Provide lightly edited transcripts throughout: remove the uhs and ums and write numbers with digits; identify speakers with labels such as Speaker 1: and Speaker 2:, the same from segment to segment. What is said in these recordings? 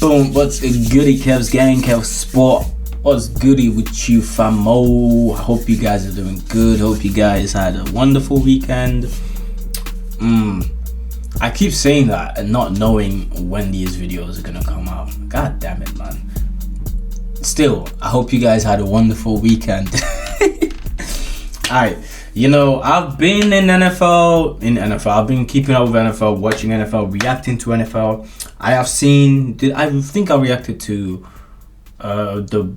Speaker 1: Boom, what's goody, Kev's gang, Kev Sport? What's goody with you, famo? Hope you guys are doing good. Hope you guys had a wonderful weekend. I keep saying that and not knowing when these videos are gonna come out. God damn it, man. Still, I hope you guys had a wonderful weekend. Alright, you know, I've been in NFL. I've been keeping up with NFL, watching NFL, reacting to NFL. I think I reacted to the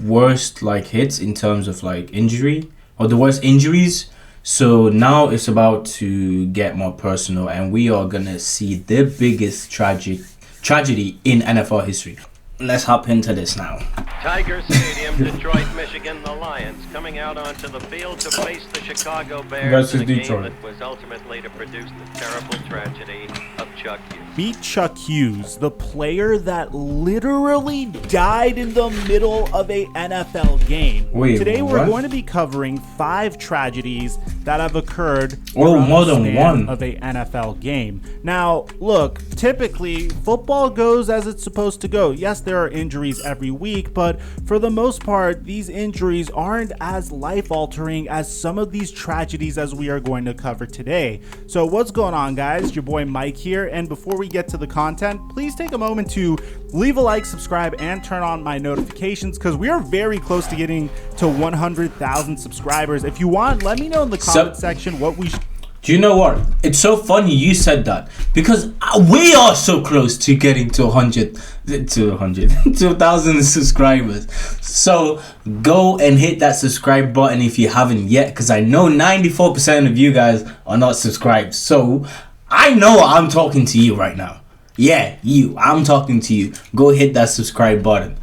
Speaker 1: worst hits in terms of injury, or the worst injuries. So now it's about to get more personal, and we are gonna see the biggest tragedy in NFL history. Let's hop into this now.
Speaker 2: Tiger Stadium, Detroit, Michigan. The Lions coming out onto the field to face the Chicago Bears in a game that was ultimately to produce the terrible tragedy of Chuck Hughes.
Speaker 3: Meet Chuck Hughes, the player that literally died in the middle of a NFL game.
Speaker 1: Today
Speaker 3: we're going to be covering 5 tragedies that have occurred
Speaker 1: more than one
Speaker 3: of a NFL game. Now, look, typically football goes as it's supposed to go. Yes, there are injuries every week, but for the most part, these injuries aren't as life-altering as some of these tragedies as we are going to cover today. So what's going on, guys? Your boy Mike here, and before we get to the content, please take a moment to leave a like, subscribe, and turn on my notifications because we are very close to getting to 100,000 subscribers. If you want, let me know in the comment section what we should.
Speaker 1: Do you know what? It's so funny you said that because we are so close to getting to 2,000 subscribers. So go and hit that subscribe button if you haven't yet, because I know 94% of you guys are not subscribed. So I know I'm talking to you right now. Yeah, I'm talking to you. Go hit that subscribe button.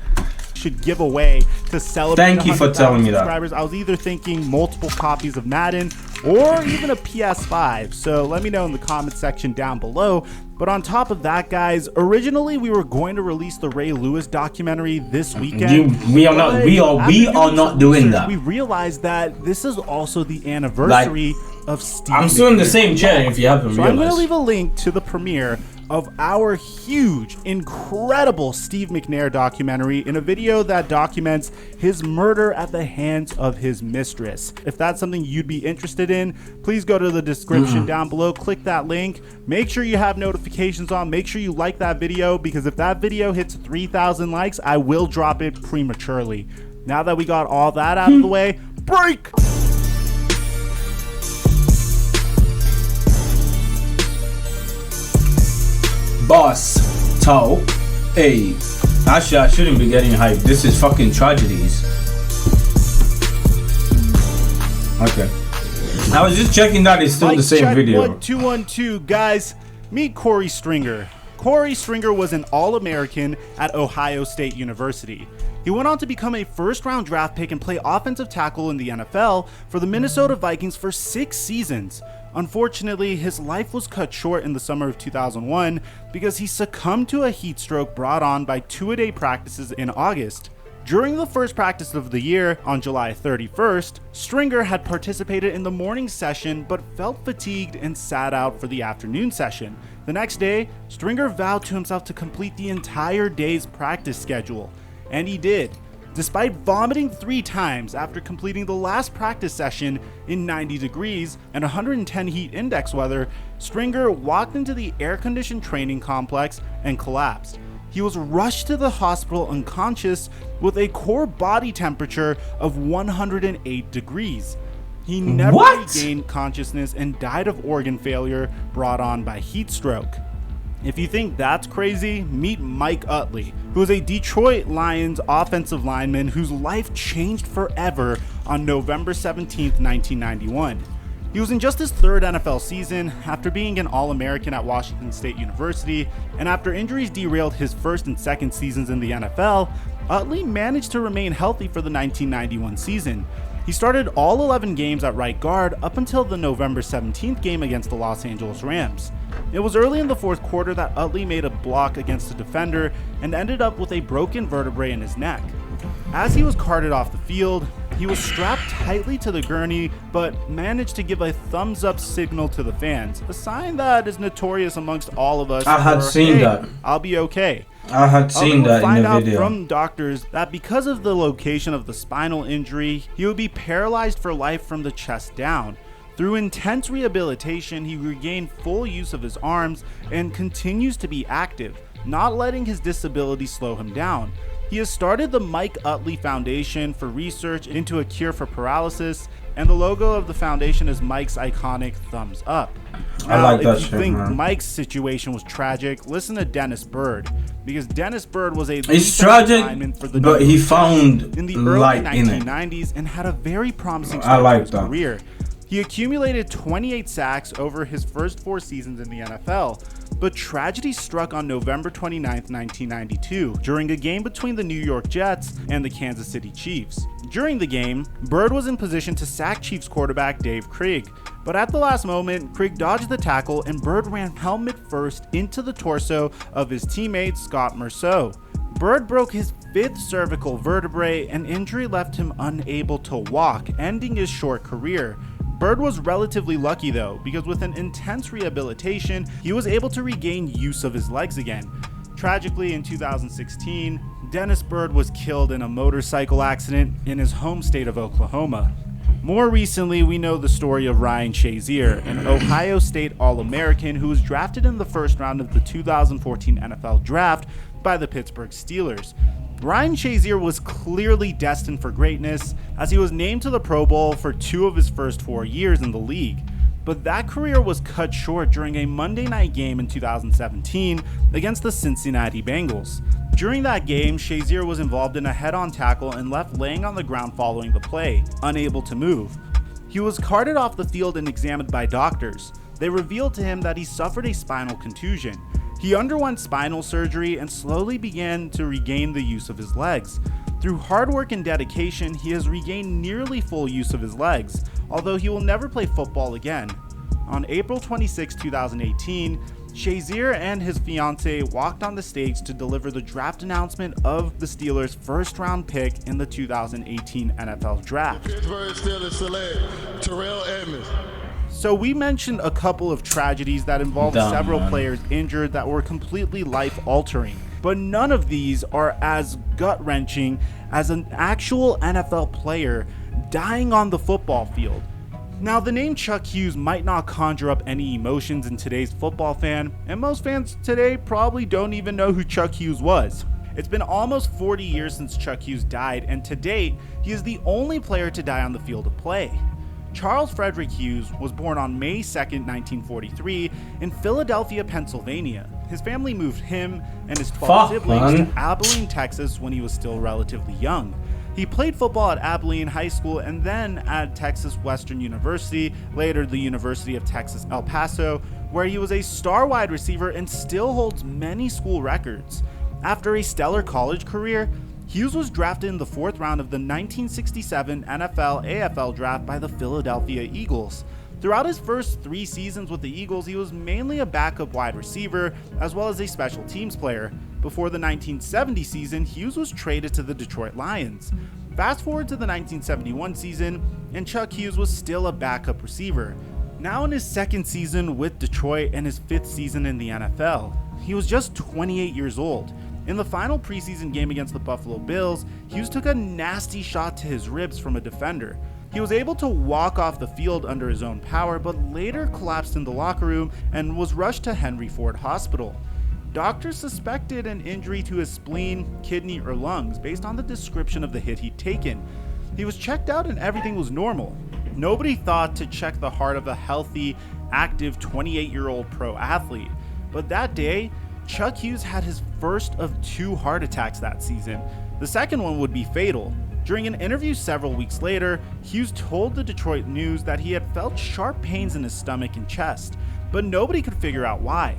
Speaker 3: Should give away to celebrate.
Speaker 1: Thank you for telling me that.
Speaker 3: I was either thinking multiple copies of Madden or even a PS5. So let me know in the comment section down below. But on top of that, guys, originally we were going to release the Ray Lewis documentary this weekend.
Speaker 1: We are not doing that.
Speaker 3: We realized that this is also the anniversary of Steve.
Speaker 1: I'm still in the same chair if you haven't realized.
Speaker 3: I'm going to leave a link to the premiere of our huge, incredible Steve McNair documentary in a video that documents his murder at the hands of his mistress. If that's something you'd be interested in, please go to the description down below, click that link, make sure you have notifications on, make sure you like that video, because if that video hits 3,000 likes, I will drop it prematurely. Now that we got all that out of the way, break!
Speaker 1: Boss, Tao, hey. Actually, I shouldn't be getting hyped. This is fucking tragedies. Okay. I was just checking that it's still the same video.
Speaker 3: 1212, guys. Meet Korey Stringer. Korey Stringer was an All-American at Ohio State University. He went on to become a first-round draft pick and play offensive tackle in the NFL for the Minnesota Vikings for 6 seasons. Unfortunately, his life was cut short in the summer of 2001 because he succumbed to a heat stroke brought on by 2-a-day practices in August. During the first practice of the year, on July 31st, Stringer had participated in the morning session but felt fatigued and sat out for the afternoon session. The next day, Stringer vowed to himself to complete the entire day's practice schedule, and he did. Despite vomiting 3 times after completing the last practice session in 90 degrees and 110 heat index weather, Stringer walked into the air-conditioned training complex and collapsed. He was rushed to the hospital unconscious with a core body temperature of 108 degrees. He never regained consciousness and died of organ failure brought on by heat stroke. If you think that's crazy, meet Mike Utley, who is a Detroit Lions offensive lineman whose life changed forever on November 17th, 1991. He was in just his 3rd NFL season after being an All-American at Washington State University, and after injuries derailed his 1st and 2nd seasons in the NFL, Utley managed to remain healthy for the 1991 season. He started all 11 games at right guard up until the November 17th game against the Los Angeles Rams. It was early in the 4th quarter that Utley made a block against a defender and ended up with a broken vertebrae in his neck. As he was carted off the field, he was strapped tightly to the gurney but managed to give a thumbs up signal to the fans, a sign that is notorious amongst all of us.
Speaker 1: I had seen that.
Speaker 3: I'll be okay.
Speaker 1: I had seen that in the video.
Speaker 3: From doctors that because of the location of the spinal injury, he would be paralyzed for life from the chest down. Through intense rehabilitation, he regained full use of his arms and continues to be active, not letting his disability slow him down. He has started the Mike Utley Foundation for research into a cure for paralysis, and the logo of the foundation is Mike's iconic thumbs up.
Speaker 1: I like that
Speaker 3: shit,
Speaker 1: shit,
Speaker 3: If you think
Speaker 1: man.
Speaker 3: Mike's situation was tragic, listen to Dennis Bird, because Dennis Bird was a
Speaker 1: It's tragic,
Speaker 3: for the
Speaker 1: but he found
Speaker 3: in the early
Speaker 1: light in it.
Speaker 3: 1990s and had a very promising
Speaker 1: I
Speaker 3: start
Speaker 1: like
Speaker 3: to his
Speaker 1: that.
Speaker 3: career. He accumulated 28 sacks over his first 4 seasons in the NFL, but tragedy struck on November 29, 1992, during a game between the New York Jets and the Kansas City Chiefs. During the game, Bird was in position to sack Chiefs quarterback Dave Krieg, but at the last moment, Krieg dodged the tackle and Bird ran helmet first into the torso of his teammate Scott Merceau. Bird broke his 5th cervical vertebrae, and injury left him unable to walk, ending his short career. Bird was relatively lucky though, because with an intense rehabilitation, he was able to regain use of his legs again. Tragically, in 2016, Dennis Bird was killed in a motorcycle accident in his home state of Oklahoma. More recently, we know the story of Ryan Shazier, an Ohio State All-American who was drafted in the first round of the 2014 NFL Draft by the Pittsburgh Steelers. Ryan Shazier was clearly destined for greatness, as he was named to the Pro Bowl for 2 of his first 4 years in the league. But that career was cut short during a Monday night game in 2017 against the Cincinnati Bengals. During that game, Shazier was involved in a head-on tackle and left laying on the ground following the play, unable to move. He was carted off the field and examined by doctors. They revealed to him that he suffered a spinal contusion. He underwent spinal surgery and slowly began to regain the use of his legs. Through hard work and dedication, he has regained nearly full use of his legs, although he will never play football again. On April 26, 2018, Shazier and his fiancée walked on the stage to deliver the draft announcement of the Steelers' first-round pick in the 2018 NFL Draft.
Speaker 4: Pittsburgh Steelers select Terrell Edmonds.
Speaker 3: So we mentioned a couple of tragedies that involved several players injured that were completely life-altering, but none of these are as gut-wrenching as an actual NFL player dying on the football field. Now, the name Chuck Hughes might not conjure up any emotions in today's football fan, and most fans today probably don't even know who Chuck Hughes was. It's been almost 40 years since Chuck Hughes died, and to date, he is the only player to die on the field of play. Charles Frederick Hughes was born on May 2, 1943 in Philadelphia, Pennsylvania. His family moved him and his 12 siblings to Abilene, Texas when he was still relatively young. He played football at Abilene High School and then at Texas Western University, later the University of Texas El Paso, where he was a star wide receiver and still holds many school records. After a stellar college career, Hughes was drafted in the 4th round of the 1967 NFL-AFL draft by the Philadelphia Eagles. Throughout his first 3 seasons with the Eagles, he was mainly a backup wide receiver as well as a special teams player. Before the 1970 season, Hughes was traded to the Detroit Lions. Fast forward to the 1971 season, and Chuck Hughes was still a backup receiver. Now in his 2nd season with Detroit and his 5th season in the NFL, he was just 28 years old. In the final preseason game against the Buffalo Bills, Hughes took a nasty shot to his ribs from a defender. He was able to walk off the field under his own power, but later collapsed in the locker room and was rushed to Henry Ford Hospital. Doctors suspected an injury to his spleen, kidney, or lungs based on the description of the hit he'd taken. He was checked out and everything was normal. Nobody thought to check the heart of a healthy, active 28-year-old pro athlete. But that day, Chuck Hughes had his first of 2 heart attacks that season. The second one would be fatal. During an interview several weeks later, Hughes told the Detroit News that he had felt sharp pains in his stomach and chest, but nobody could figure out why.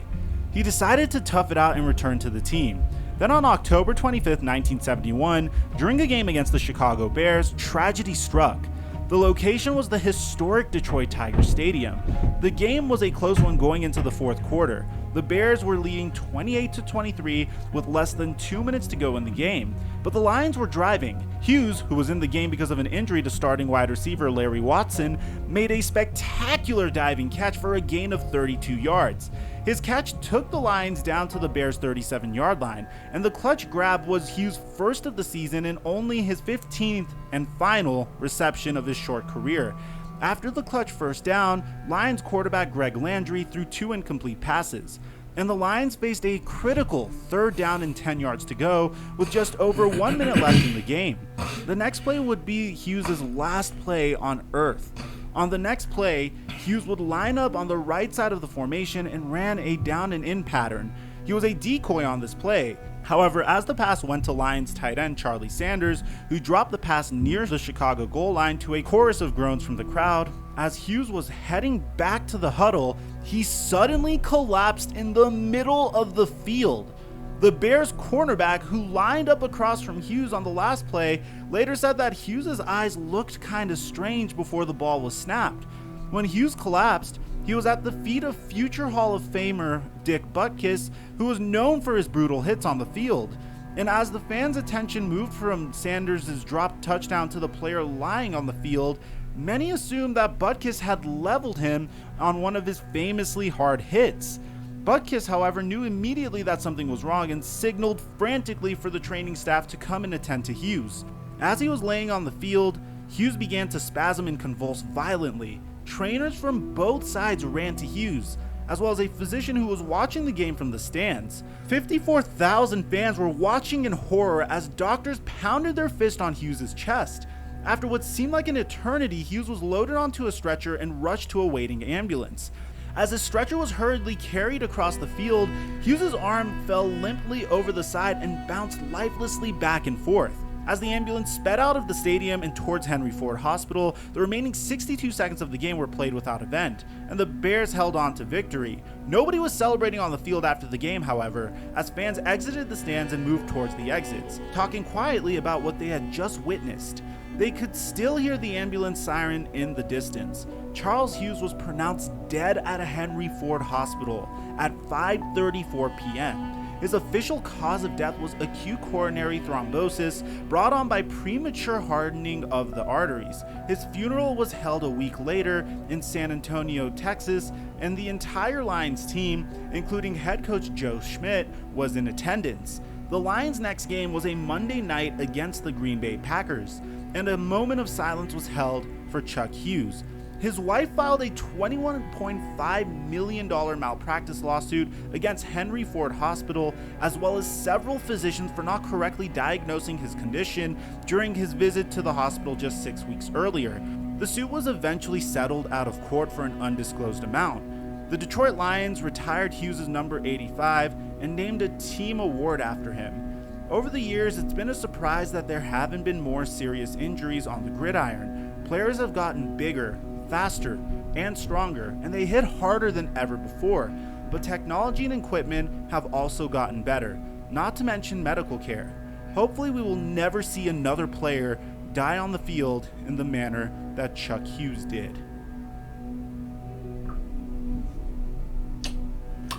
Speaker 3: He decided to tough it out and return to the team. Then on October 25, 1971, during a game against the Chicago Bears, tragedy struck. The location was the historic Detroit Tiger Stadium. The game was a close one going into the 4th quarter. The Bears were leading 28-23 with less than 2 minutes to go in the game. but the Lions were driving. Hughes, who was in the game because of an injury to starting wide receiver Larry Watson, made a spectacular diving catch for a gain of 32 yards. His catch took the Lions down to the Bears' 37-yard line, and the clutch grab was Hughes' first of the season and only his 15th and final reception of his short career. After the clutch first down, Lions quarterback Greg Landry threw 2 incomplete passes, and the Lions faced a critical 3rd down and 10 yards to go with just over 1 minute left in the game. The next play would be Hughes' last play on earth. On the next play, Hughes would line up on the right side of the formation and ran a down and in pattern. He was a decoy on this play. However, as the pass went to Lions tight end Charlie Sanders, who dropped the pass near the Chicago goal line to a chorus of groans from the crowd, as Hughes was heading back to the huddle, he suddenly collapsed in the middle of the field. The Bears cornerback, who lined up across from Hughes on the last play, later said that Hughes' eyes looked kinda strange before the ball was snapped. When Hughes collapsed, he was at the feet of future Hall of Famer Dick Butkus, who was known for his brutal hits on the field. And as the fans' attention moved from Sanders' dropped touchdown to the player lying on the field, many assumed that Butkus had leveled him on one of his famously hard hits. Butkus, however, knew immediately that something was wrong and signaled frantically for the training staff to come and attend to Hughes. As he was laying on the field, Hughes began to spasm and convulse violently. Trainers from both sides ran to Hughes, as well as a physician who was watching the game from the stands. 54,000 fans were watching in horror as doctors pounded their fist on Hughes' chest. After what seemed like an eternity, Hughes was loaded onto a stretcher and rushed to a waiting ambulance. As the stretcher was hurriedly carried across the field, Hughes' arm fell limply over the side and bounced lifelessly back and forth. As the ambulance sped out of the stadium and towards Henry Ford Hospital, the remaining 62 seconds of the game were played without event, and the Bears held on to victory. Nobody was celebrating on the field after the game, however, as fans exited the stands and moved towards the exits, talking quietly about what they had just witnessed. They could still hear the ambulance siren in the distance. Charles Hughes was pronounced dead at a Henry Ford Hospital at 5:34 p.m. His official cause of death was acute coronary thrombosis brought on by premature hardening of the arteries. His funeral was held a week later in San Antonio, Texas, and the entire Lions team, including head coach Joe Schmidt, was in attendance. The Lions' next game was a Monday night against the Green Bay Packers, and a moment of silence was held for Chuck Hughes. His wife filed a $21.5 million malpractice lawsuit against Henry Ford Hospital, as well as several physicians for not correctly diagnosing his condition during his visit to the hospital just 6 weeks earlier. The suit was eventually settled out of court for an undisclosed amount. The Detroit Lions retired Hughes' number 85 and named a team award after him. Over the years, it's been a surprise that there haven't been more serious injuries on the gridiron. Players have gotten bigger, faster, and stronger, and they hit harder than ever before. But technology and equipment have also gotten better, not to mention medical care. Hopefully we will never see another player die on the field in the manner that Chuck Hughes did.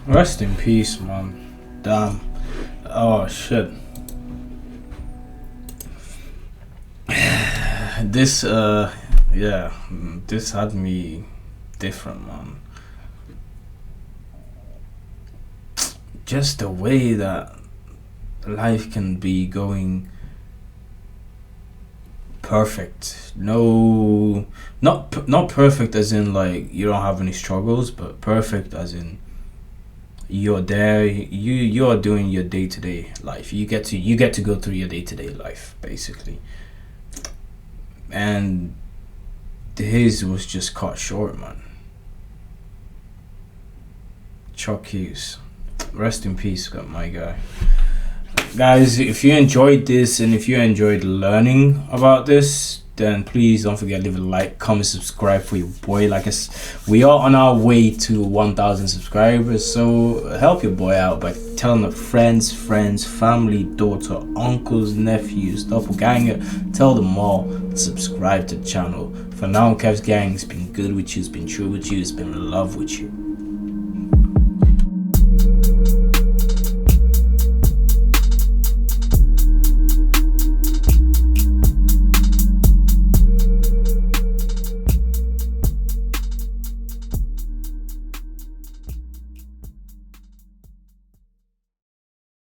Speaker 1: Rest in peace, man. Damn. Oh, shit. This had me different, man. Just the way that life can be going perfect. No, not perfect as in like you don't have any struggles, but perfect as in you're there, you're doing your day-to-day life. You get to go through your day-to-day life, basically. And his was just cut short, man. Chuck Hughes, rest in peace, my guy. Guys, if you enjoyed this and if you enjoyed learning about this, then please don't forget to leave a like, comment, subscribe for your boy. Like we are on our way to 1,000 subscribers, so help your boy out by telling the friends, family, daughter, uncles, nephews, doppelganger. Tell them all to subscribe to the channel. For now, Kev's gang, it's been good with you, it's been true with you, it's been love with you.